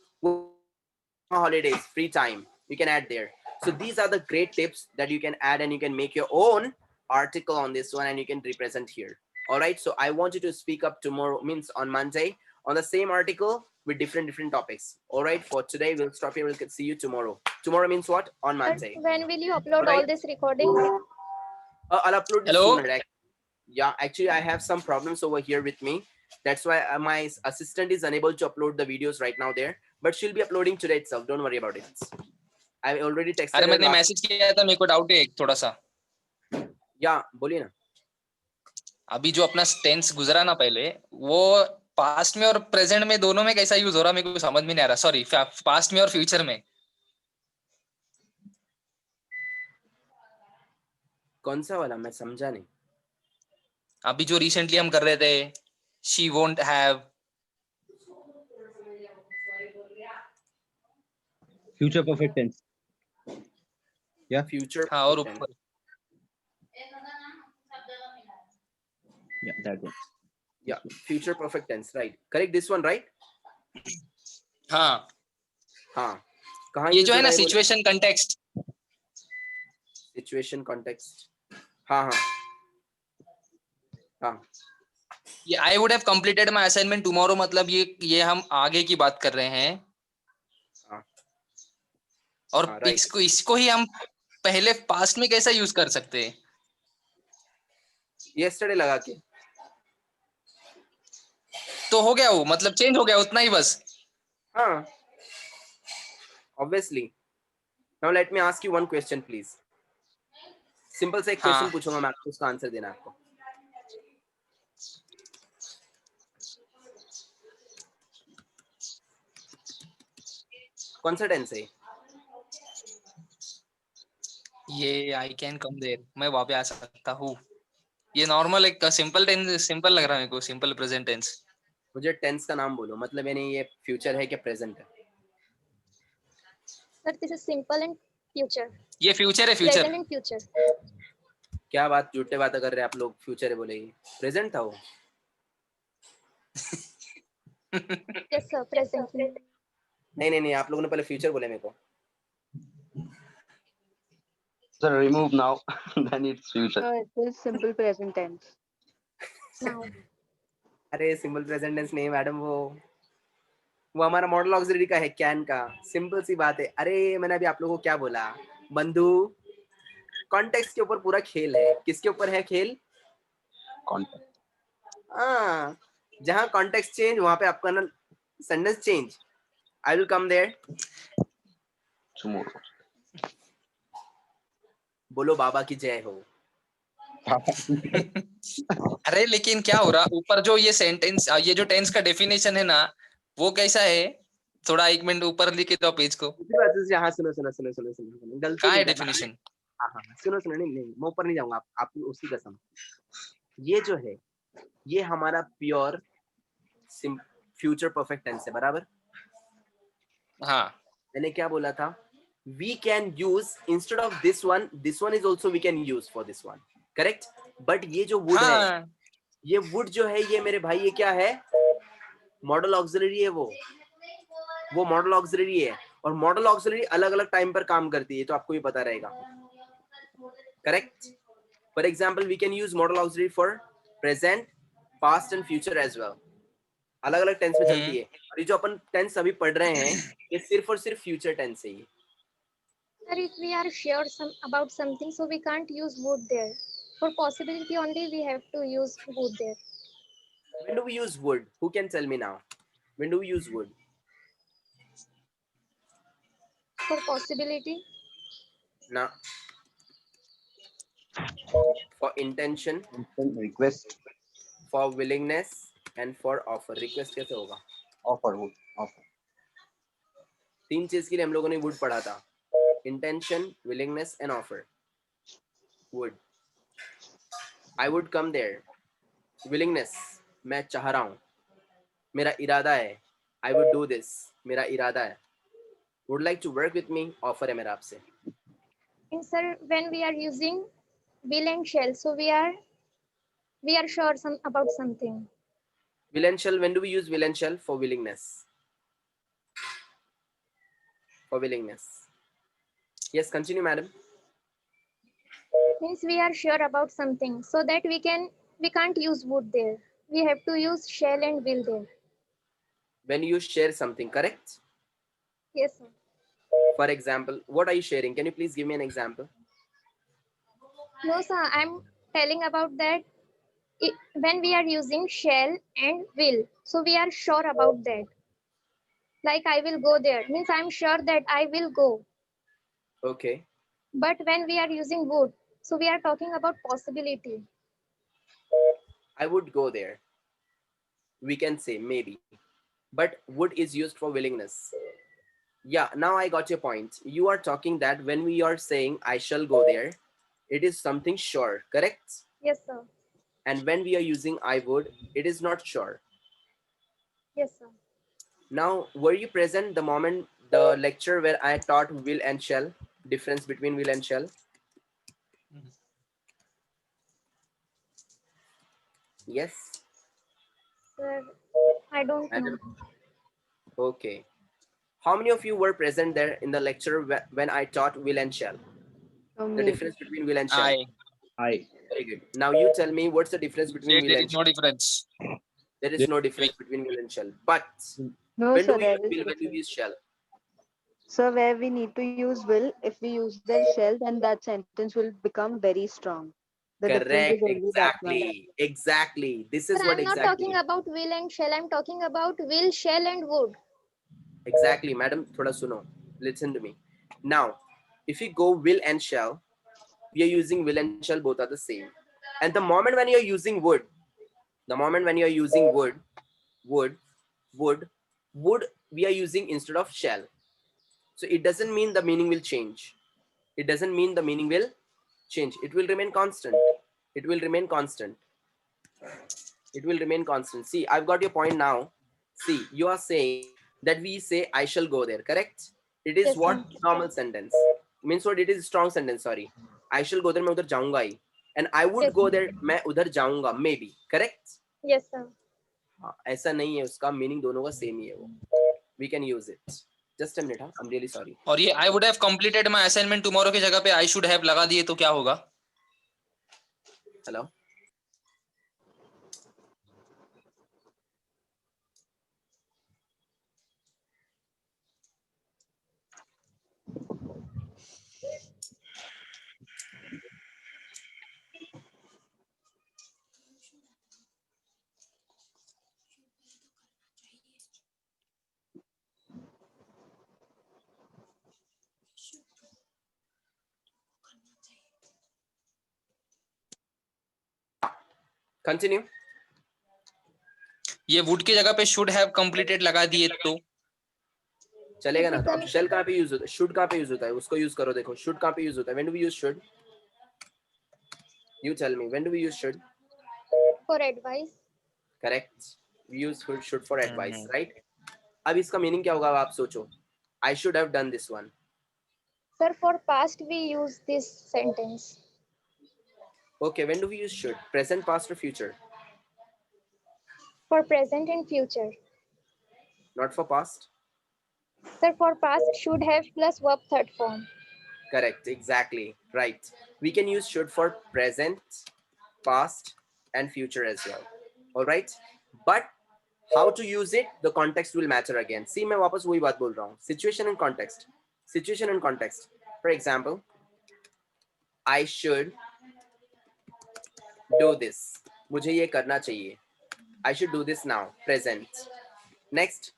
Holidays, free time, you can add there. So these are the great tips that you can add, and you can make your own article on this one and you can represent here. All right, so I want you to speak up tomorrow, means on Monday, on the same article with different topics. All right, for today we'll stop here. We'll see you tomorrow. Tomorrow means what? On Sir, Monday. when will you upload Alright. all these recordings? I'll upload this Hello? sooner. Yeah, actually I have some problems over here with me. That's why my assistant is unable to upload the videos right now there, but she'll be uploading today itself. Don't worry about it. I already texted अरे her मैंने last. Message किया था, मेरे को doubt है एक थोड़ा सा. Yeah, बोलिए ना. अभी जो अपना टेंस गुजरा ना पहले, वो पास्ट में और प्रेजेंट में दोनों में कैसा यूज हो रहा मेरे को समझ में नहीं आ रहा. सॉरी, पास्ट में और फ्यूचर में. कौन सा वाला? मैं समझा नहीं. अभी जो रिसेंटली हम कर रहे थे, she won't have. Future perfect tense. Future. हाँ, और ऊपर. Yeah, that one. Yeah, future perfect tense, right? Correct this one, right? हाँ, हाँ. कहाँ ये use जो है हो ना रहा है बोले? Situation context. Situation context. हाँ हाँ हाँ. ये I would have completed my assignment tomorrow, मतलब ये हम आगे की बात कर रहे हैं. हाँ. और हाँ, right. इसको ही हम पहले पास्ट में कैसा यूज कर सकते हैं? Yesterday लगा के. तो हो गया वो, मतलब चेंज हो गया उतना ही बस. हाँ. Obviously. Now let me ask you one question, please. Simple सा एक हाँ. क्वेश्चन पूछूंगा मैं आपको, उसका आंसर देना आपको. कौन सा टेंस है? ये आई कैन कम देयर, मैं वहां पे आ सकता हूँ. ये नॉर्मल एक सिंपल टेंस, सिंपल लग रहा है मेरे को, सिंपल प्रेजेंट टेंस. मुझे टेंस का नाम बोलो, मतलब यानी ये फ्यूचर है क्या प्रेजेंट है? Sir, this is simple and future. ये फ्यूचर है, फ्यूचर. Present and future. क्या बात, झूठे बातें कर रहे हैं आप लोग. फ्यूचर है बोले, प्रेजेंट था वो. Yes, sir, present. नहीं, आप लोगों ने पहले फ्यूचर बोले मेरे को. So remove now. Then it's future. It is simple present tense. Now. अरे सिंपल प्रेजेंट टेंस नहीं मैडम, वो हमारा मॉडल ऑक्सिलरी का है, कैन का. सिंपल सी बात है. अरे मैंने अभी आप लोगों को क्या बोला बंधु? कॉन्टेक्स्ट के ऊपर पूरा खेल है. किसके ऊपर है खेल? Context. हाँ, जहाँ कॉन्टेक्स्ट चेंज वहां पे आपका ना sentence change. I will come there. Tomorrow. बोलो बाबा की जय हो. अरे लेकिन क्या हो रहा ऊपर जो ये सेंटेंस, ये जो टेंस का डेफिनेशन है ना, वो कैसा है? थोड़ा एक मिनट ऊपर लिखे दो पेज को. हाँ सुनो, गलती कहाँ है नहीं करना. डेफिनेशन? हाँ, सुनो, नहीं, मैं ऊपर नहीं जाऊंगा. आप उसकी कसम. ये जो है, ये हमारा प्योर फ्यूचर परफेक्ट टेंस है, बराबर? हाँ. मैंने क्या बोला था? We can use instead of this one is also we can use for this one, correct? But ये जो would है, हाँ. ये would जो है, ये मेरे भाई ये क्या है? मॉडल ऑक्सिलरी है. वो मॉडल ऑक्सिलरी है, और मॉडल ऑक्सिलरी अलग अलग टाइम पर काम करती है, तो आपको भी पता रहेगा, correct? For example we can use modal auxiliary for present, past and future as well. अलग अलग टेंस में चलती है. और ये जो अपन टेंस अभी पढ़ रहे हैं, ये सिर्फ और सिर्फ फ्यूचर टेंस है. Sir, if we are sure about something, so we can't use would there. For possibility only, we have to use would there. When do we use would? Who can tell me now? When do we use would? For possibility. Now, for intention, Request. for willingness, and for offer. Request कैसे होगा? Offer. Would. Offer. 3 चीज के लिए हम लोगों ने would पढ़ा था. Intention, willingness, and offer. Would. I would come there. Willingness, मैं चाह रहा हूँ. मेरा इरादा है. I would do this. मेरा इरादा है. Would like to work with me. Offer है मेरा आपसे. In sir, when we are using will and shall, so we are sure about something. Will and shall. When do we use will and shall? For willingness. For willingness. Yes, continue, madam. Means we are sure about something, so that we can't use would there. We have to use shall and will there. When you share something, correct? Yes, sir. For example, what are you sharing? Can you please give me an example? No, sir. I'm telling about that when we are using shall and will, so we are sure about that. Like I will go there means I'm sure that I will go. Okay. But when we are using would, so we are talking about possibility. I would go there. We can say maybe. But would is used for willingness. Yeah, now I got your point. You are talking that when we are saying I shall go there, it is something sure, correct? Yes, sir. And when we are using I would, it is not sure. Yes, sir. Now, were you present the moment the lecture where I taught will and shall, difference between will and shall? Yes? Sir, I don't know. Madam? Okay. How many of you were present there in the lecture when I taught will and shall? The Me. difference between will and shall. I. Very good. Now you tell me what's the difference between will There and is shall? no difference. There is no difference between will and shall. But No, when do sir, we there use is will? When do we difference. use shall? So where we need to use will, if we use the shall, then that sentence will become very strong. The difference is Correct. only that one. Exactly. Exactly. This Sir, is what I'm not talking exactly. about will and shall. I'm talking about will, shall, and would. Exactly, madam. Thoda suno. Listen to me. Now, if you go will and shall, we are using will and shall, both are the same. And the moment when you're using would, the moment when you're using would, would, we are using instead of shall. So it doesn't mean the meaning will change. It doesn't mean the meaning will change. It will remain constant. It will remain constant. It will remain constant. See, I've got your point now. See, you are saying that we say I shall go there, correct? It is Yes, what sir. normal sentence. Means what? It is strong sentence, sorry. I shall go there, मैं उधर जाऊंगा ही. And I would Yes, go sir. there, मैं उधर जाऊंगा, maybe, correct? Yes, sir. हाँ, ऐसा नहीं है, उसका मीनिंग दोनों का सेम ही है वो. We can use it. Just a minute, huh? I'm really sorry. और ये I would have completed my assignment tomorrow की जगह पे I should have लगा दिए तो क्या होगा? Hello? Continue. ये would की जगह पे should have completed लगा दिए तो चलेगा ना. तो अब shall कहाँ पे यूज होता है? should कहाँ पे यूज होता है? उसको यूज करो. देखो should कहाँ पे यूज होता है? When do we use should? You tell me. When do we use should? For advice. Correct. We use should for advice, right? अब इसका मीनिंग क्या होगा? अब आप सोचो. I should have done this one. Sir, for past we use this sentence. Okay, when do we use should? Present, past, or future? For present and future. Not for past? Sir, for past should have plus verb third form. Correct, exactly. Right. We can use should for present, past, and future as well. All right. But how to use it, the context will matter again. See, मैं वापस वही बात बोल रहा हूँ. Situation and context. Situation and context. For example, I should do this. मुझे ये करना चाहिए. I should do this now. Present. Next,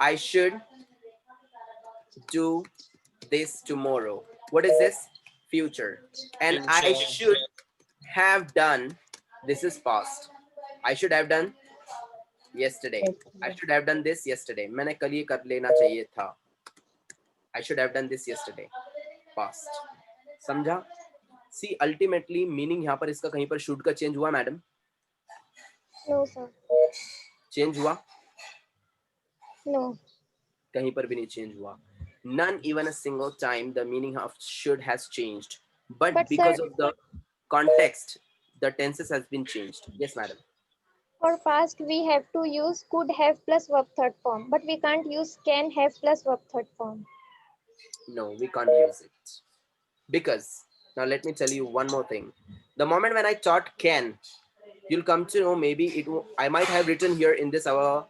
I should do this tomorrow. What is this? Future. And I should have done, this is past. I should have done yesterday. I should have done this yesterday. मैंने कल ये कर लेना चाहिए था. I should have done this yesterday. Past. समझा? See ultimately meaning यहाँ पर इसका कहीं पर शुड का चेंज हुआ मैडम? No, sir. चेंज हुआ? No. कहीं पर भी नहीं चेंज हुआ. None even a single time the meaning of should has changed. But But, because sir, of the context, the tenses has been changed. Yes, madam. for past, we have to use could have plus verb third form, but we can't use can have plus verb third form. No, we can't use it. Because, now let me tell you one more thing. The moment when I taught can, you'll come to know maybe I might have written here in this our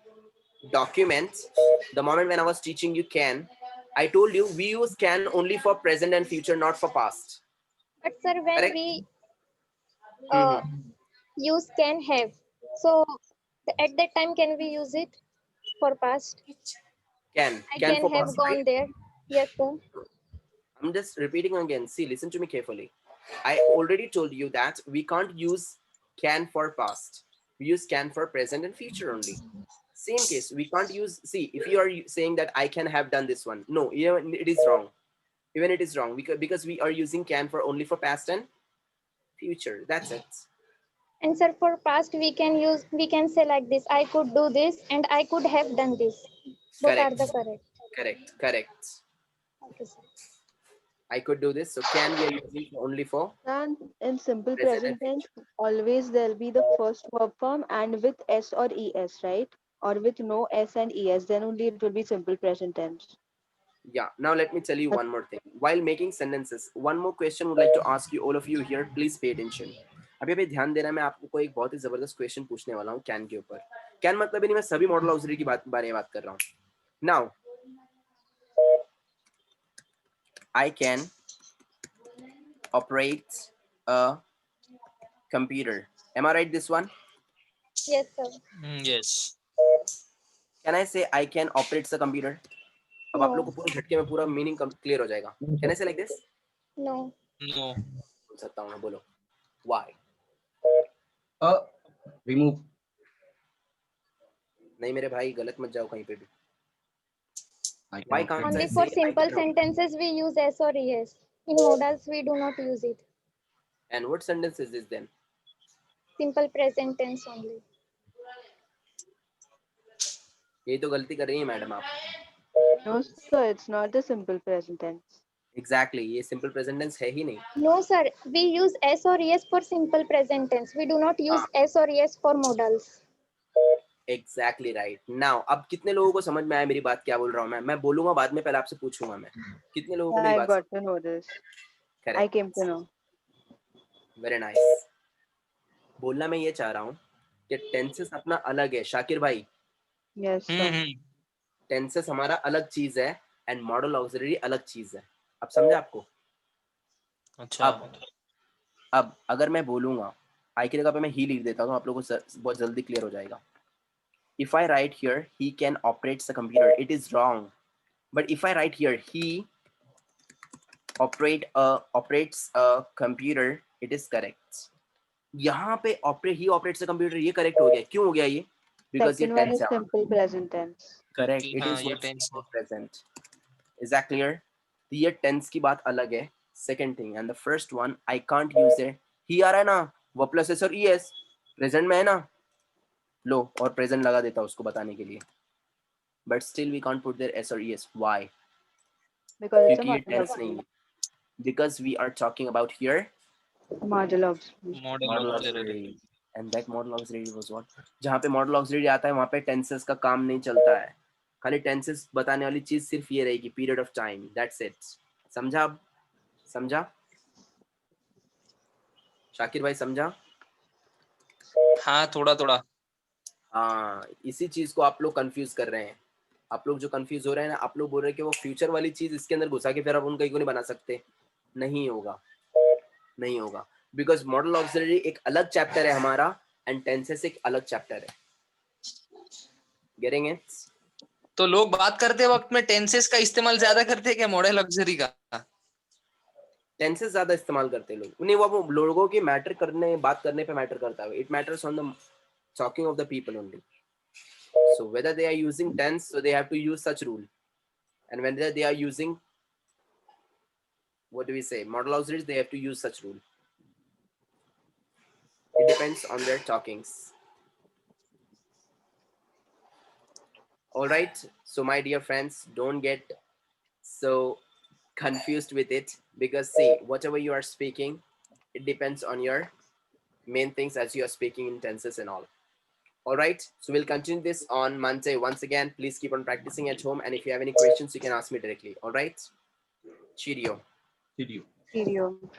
document. The moment when I was teaching you can, I told you we use can only for present and future, not for past. But, sir, when Correct? we uh, use can have, so at that time, can we use it for past? Can I can can for have past, gone right? there. Yes, sir. I'm just repeating again. See, listen to me carefully. I already told you that we can't use can for past. We use can for present and future only. Same case, we can't use, see, if you are saying that I can have done this one, no, even it is wrong. Even it is wrong because we are using can for only for past and future. That's it. And, sir, for past, we can say like this: I could do this and I could have done this. Both are Correct. the correct. Correct. Okay, sir. I could do this. So can we are using only for And in simple present and present tense, future. always there'll be the first verb form and with s or es, right? Or with no s and es, then only it will be simple present tense. Yeah. Now let me tell you one more thing. While making sentences, one more question would like to ask you, all of you here. Please pay attention. अभी ध्यान देना, मैं आपको एक बहुत ही जबरदस्त question पूछने वाला हूँ कैन के ऊपर. कैन मतलब ही नहीं, मैं सभी मॉडल ऑक्सिलरी की बारे में बात कर रहा हूँ. Now I can operate a computer. Am I right this one? Yes, sir. Yes. Can I say I can operate the computer? अब आप लोग को No. पूरे झटके में पूरा मीनिंग क्लियर हो जाएगा. Can I say like this? No. No. बोल सकता हूँ मैं, बोलो. Why? Remove. नहीं मेरे भाई, गलत मत जाओ कहीं पे भी. I can Why operate. can't I Only say for I simple can operate? sentences we use s or es. In modals we do not use it. And what sentence is this then? Simple present tense only. ये तो गलती कर रही है madam आप. No, sir, it's not the simple present tense. Exactly, ये simple present tense है ही नहीं. No, sir. We use s or es for simple present tense. We do not use s or es for modals. Exactly right. Now अब कितने लोगों को समझ में आया मेरी बात क्या बोल रहा हूँ मैं बोलूंगा बाद में, पहले आपसे पूछूंगा मैं. कितने लोगों को Yeah, मेरी I बात got to know this. I correct? came to know. Very nice. बोलना मैं ये चाह रहा हूँ कि टेंसेस अपना अलग है शाकिर भाई. Yes, sir. टेंसेस हमारा अलग चीज है एंड मॉडल ऑक्सिलरी अलग चीज है. अब समझा आपको? अच्छा. अब अगर मैं बोलूंगा आई की जगह पे मैं ही लिख देता हूँ, आप लोगों को बहुत जल्दी क्लियर हो जाएगा. If I write here he can operates the computer, it is wrong. But if I write here he operates a computer, it is correct. यहाँ पे he operates the computer ये correct हो गया. क्यों हो गया ये? Because ये Second one tense is है. simple present tense. Correct. It हाँ, is ये not tense है. present. Is that clear? तो ये tense की बात अलग है. Second thing and the first one I can't use it. ही आ रहा है ना, वो प्लस एस और es प्रेजेंट में है ना, लो और प्रेजेंट लगा देता उसको बताने के लिए. But still we can't put their s or es. Why? Because it's a क्योंकि ये model tense नहीं है. Because we are talking about here model auxiliary. Model model auxiliary. auxiliary. And that model auxiliary was what? जहाँ पे model auxiliary आता है वहाँ पे tenses का काम नहीं चलता है. खाली tenses बताने वाली चीज सिर्फ ये रहेगी, period of time. That's it. समझा? अब समझा? शाकिर भाई समझा? हाँ, थोड़ा थोड़ा. हाँ, इसी चीज को आप लोग कंफ्यूज कर रहे हैं. आप लोग जो कंफ्यूज हो रहे हैं ना, आप लोग बोल रहे हैं कि वो फ्यूचर वाली चीज इसके अंदर घुसा के फिर आप उनका क्यों नहीं बना सकते. नहीं होगा, नहीं होगा. बिकॉज मॉडल ऑक्सिलरी एक अलग चैप्टर है हमारा एंड टेंसेस एक अलग चैप्टर है. Getting it? तो लोग बात करते वक्त में टेंसेस का इस्तेमाल ज्यादा करते हैं क्या मॉडल ऑक्सिलरी का? टेंसेस ज्यादा इस्तेमाल करते हैं लोग. नहीं, वो लोगों की मैटर करने, बात करने पे मैटर करता है. It matters on the talking of the people only. So whether they are using tense, so they have to use such rule, and whether they are using, what do we say, model auxiliaries, they have to use such rule. It depends on their talkings. All right. So my dear friends, don't get so confused with it, because see, whatever you are speaking, it depends on your main things as you are speaking in tenses and all. All right. So we'll continue this on Monday. Once again, please keep on practicing at home. And if you have any questions, you can ask me directly. All right. Cheerio. Did you? Video.